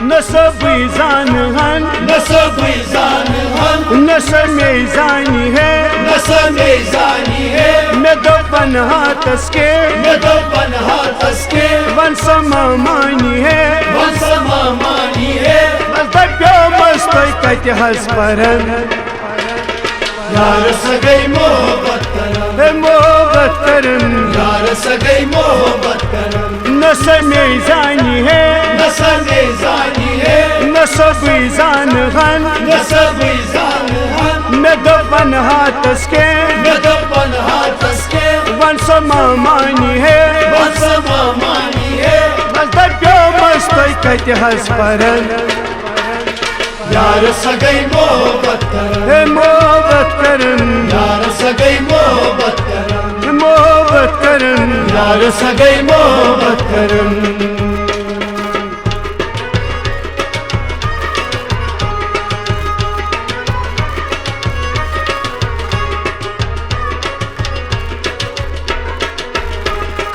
नसबी जान हन नसबी जान हन नस में जानी है नस में जानी है मैं दोपन हाथस के मैं दोपन हाथस के वन समानी है वन समानी है बस दब्यो मस्त कत हस परन यार सगई मोहब्बत करम मोहब्बत करन यार सगई मोहब्बत करम नस में जानी है नस में जानी है नसबी जान हन नसबी जान हन मैं दोपन हाथस के मैं दोपन हाथस के वन समानी है वन समानी है बस दब्यो मस्त कत हस परन यार सगई मोहब्बत करम मोहब्बत करन यार सगई मोहब्बत करम मोहब्बत करन यार सगई मोहब्बत करम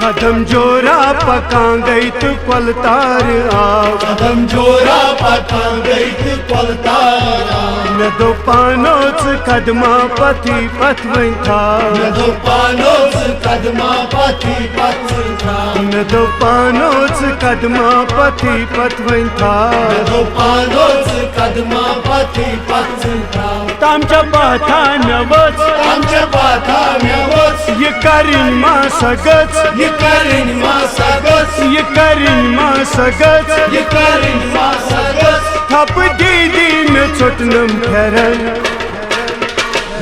कदम जोरा पका गई तो पलतार आओ कदम जोरा पका गई पलतारा मैं दो पानोच कदमा पति पथ वही था मैं दो पानोस कदमा पति पथ था मैं दो पानोच कदमा पति पथ वही था मैं दो पानोस कदमा पति पथ था तामच्या पाथा नवच आमच्या पाथा मेवच ये करीन मा सगच ये करीन मा सगच ये करीन मा सगच ये करीन मा सगच थप दीदी में छोटनम फेरन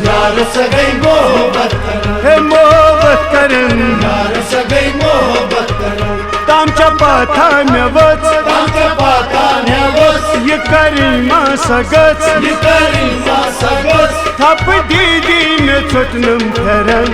यार सगई मोहब्बत करम हे मोहब्बत करन यार सगई मोहब्बत करम तामच्या पाथा नवच आमच्या पाथा मेवच ये करीन मा सगच ये करीन मा सगच थप दीदी में छोटनम फेरन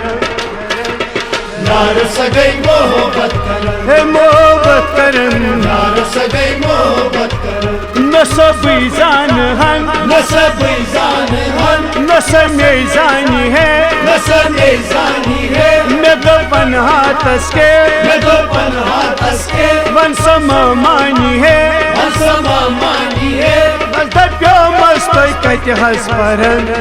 यार सगई मोहब्बत करम हे मोहब्बत करन यार सगई मोहब्बत करम नसबी जान हन नसबी जान हन नस में जानी है नस में जानी है मैं दोपन हाथस के मैं दोपन हाथस के वन समानी है वन समानी है बस दब्यो मस्त कत हस परन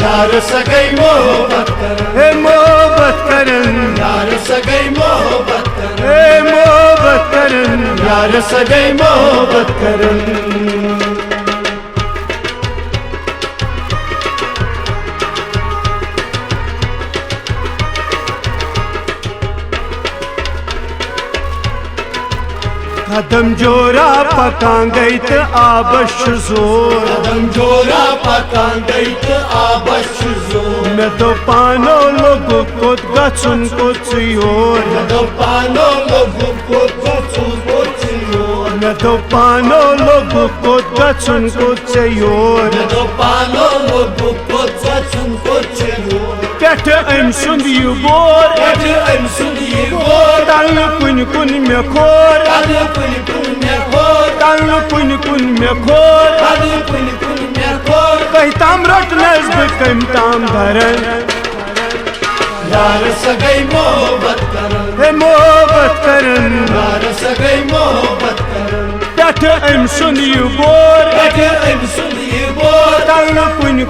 यार सगई मोहब्बत करम हे मोहब्बत करन यार सगई मोहब्बत करम हे मोहब्बत करन यार सगई मोहब्बत करम कदम जोरा पका गई तो आबश जोर कदम जोरा पका गई आबश जोर मैं तो पानो लोग को गचुन को चोर मैं तो पानो लोगों को चोर मैं तो पानो लोग को गचुन को चोर मैं तो पानो लोगों को चोर पेट अम सुंद यु bore Pet I'm sundi bor तल कुन कुन में खोर Adu puni puni me khor तल कुन कुन में खोर Adu puni puni me khor कही ताम रट नजब कम ताम धरन Yaar sagai mohabbat karan हे मोहब्बत करन Yaar sagai mohabbat karan pet um Sund you bore Pet I'm sundi bor तल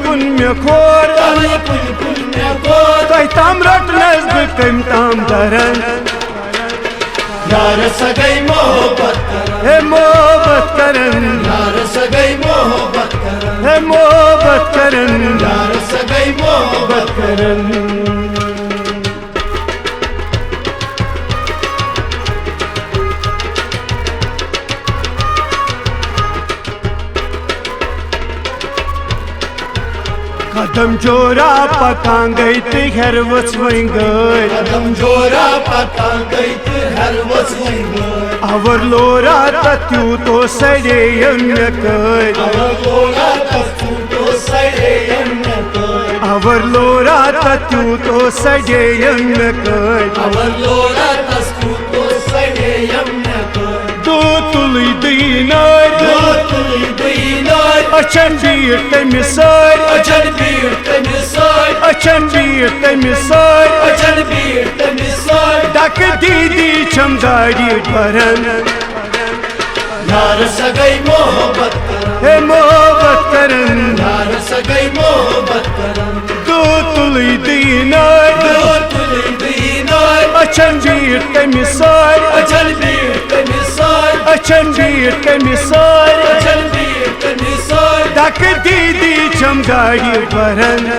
कुन में खोर Adu puni puni me khor कही ताम रट नजब कम ताम धरन Yaar sagai mohabbat karan हे मोहब्बत करन Yaar sagai mohabbat karan हे मोहब्बत करन Yaar sagai mohabbat karan कदम जोरा पका गई तो हर वस वही गई Kadam jora patan gait har wasai gay अवर लोरा तत्यू तो सड़े यम कई Avar lora tastu to sare yamna kay अवर लोरा तत्यू तो सड़े यम कई Avar lora tastu to sare yamna kay दो तुली दीनार Dotuli dinay अचन बीर तमिसार Ajan bir temisay अचन बीर तमिसार Ajan bir temisay डक दीदी चमदारी परन यार सगई मोहब्बत करन हे मोहब्बत करन यार सगई मोहब्बत करन दो तुली दीन दो तुली दीनार अचन बीट तमिसार अचल बीर तमिसार अचन बीट तमिसार अचल बीर तमिसार तक दीदी चमगाड़ी बरन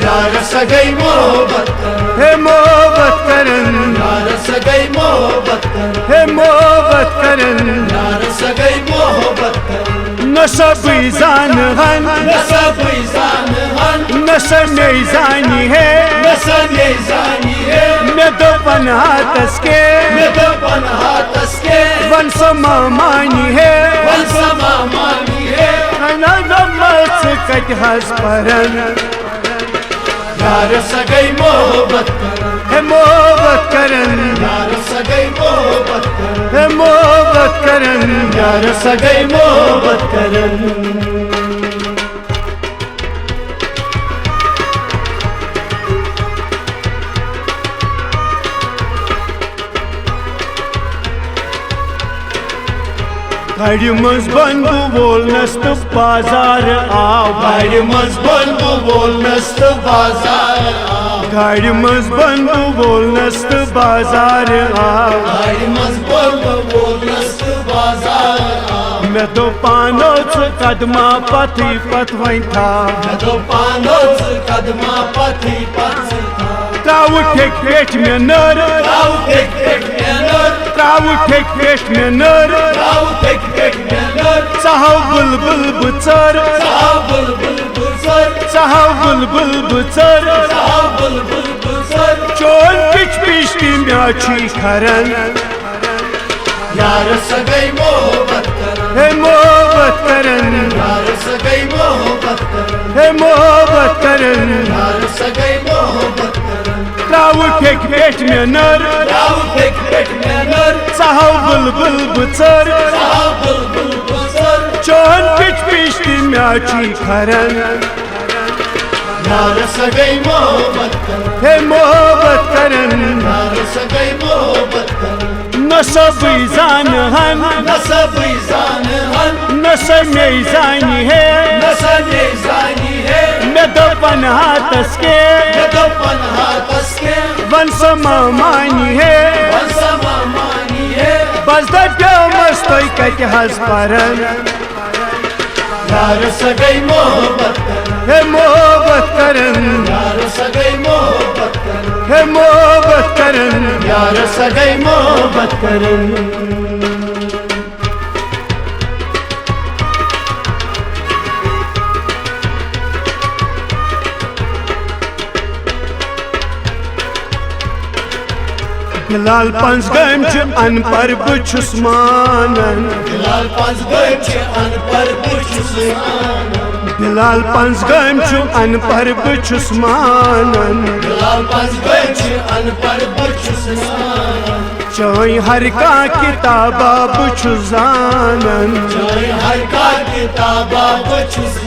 यार सगई मोहब्बत करन हे मोहब्बत करन यार सगई मोहब्बत करन हे मोहब्बत करन यार सगई मोहब्बत करन नशब जान हन नसब जान हन नशब में जानी है नसन जानी है मैं दो पनाहतस के मैं तो पनहा तस्के वन समानी है वंश मामानी है नमस कट हस परन यार सगई मोहब्बत करन हे मोहब्बत करन यार सगई मोहब्बत करन हे मोहब्बत करन यार सगई मोहब्बत करन गाड़ी मज बंद बोलनस तो बाजार आव गाड़ी मजबून बोलनस तो बाजार आव गाड़ी मज बंद बोलनस तो बाजार आव गाड़ी मजबून बोलनस तो बाजार आव मैं तो पानो कदमा पथी पथ वही था मैं तो पानोच कदमा पथी पथ था त्राउ ठेक पेट में नर राव टेक टेक मेनर त्राउ ठेक पेट में नर राव टेक टेक मेनर चाहो बुलबुल बुचर साहब बुलबुल बुसर चाहो बुलबुल बुचर साहब बुलबुल बुसर चोल पिच पिचती म्याची खरन यार सगई मोहब्बत करन हे मोहब्बत करन यार सगई मोहब्बत करन हे मोहब्बत करन यार सगई मोहब्बत करन त्राउ ठेक पेट में नर राव टेक टेक मेनर चाहो बुलबुल बुचर साहब बुलबुल बुसर चोल पिच पिचती म्याची खरन यार सगई मोहब्बत करन हे मोहब्बत करन यार सगई मोहब्बत करन नशब जान हन नसब जान हन नशब में जानी है नसन जानी है मैं तो पनाहतस के मैं तो पनहा तस्के वन समानी है वंश मामानी है बस दो मस्तोई कट हस परन यार सगई मोहब्बत करन हे मोहब्बत करन यार सगई मोहब्बत करन हे मोहब्बत करन यार सगई मोहब्बत करन बिलाल पंच गम अनपर बुछुस मानन बिलाल पांच गच अनपर बुझुस बिलाल पंच गम अनपर बुछुस मानन बिलाल पांच गच अनपर बुझुस चोई हर का किताबा बुछुस जानन जोई हर का किताबा बुझुस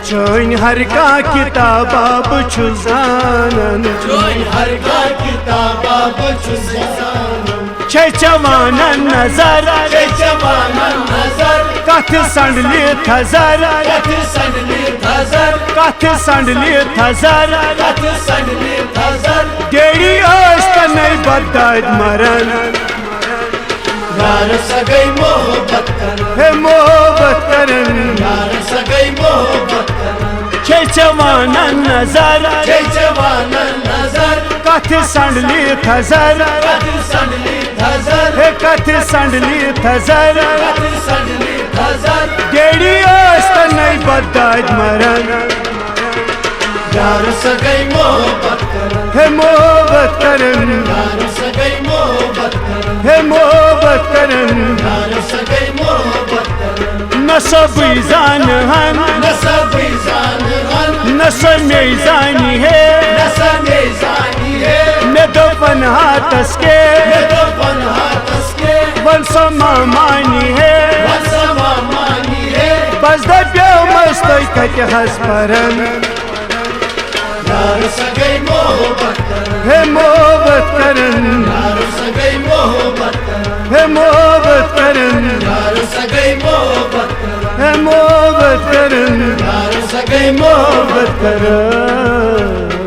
चोई हर का किताबा बुछुस जानन जोई हर का किताबा बुझुस छे जवानन नजर जवानन नजर कथ संडली थजर कथ संडली थजर कथ संडली थजर कथ संडली थजर गेड़ी आस्त नहीं बदद मरन यार सगई मोहब्बत करन हे मोहब्बत करन यार सगई मोहब्बत करन छे जवानन नजर जवानन नजर कथ संडली थजर कथ संडली थजर हे कथ संडली थजर कथ संडली थजर गेड़ी आस्त नहीं बदद मरन यार सगई मोहब्बत करन हे मोहब्बत करन यार सगई मोहब्बत करन हे मोहब्बत करन यार सगई मोहब्बत करन नशब जान हन नसब जान हन नशब में जानी है नसन जानी है मैं तो पनाहतस के मैं तो पनहा तस्के वन समानी है वंश मामानी है बस दो मस्तोई कट हस परन यार सगई मोहब्बत करन हे मोहब्बत करन यार सगई मोहब्बत करन हे मोहब्बत मोहब्बत करन मोहब्बत करन यार सगई मोहब्बत करन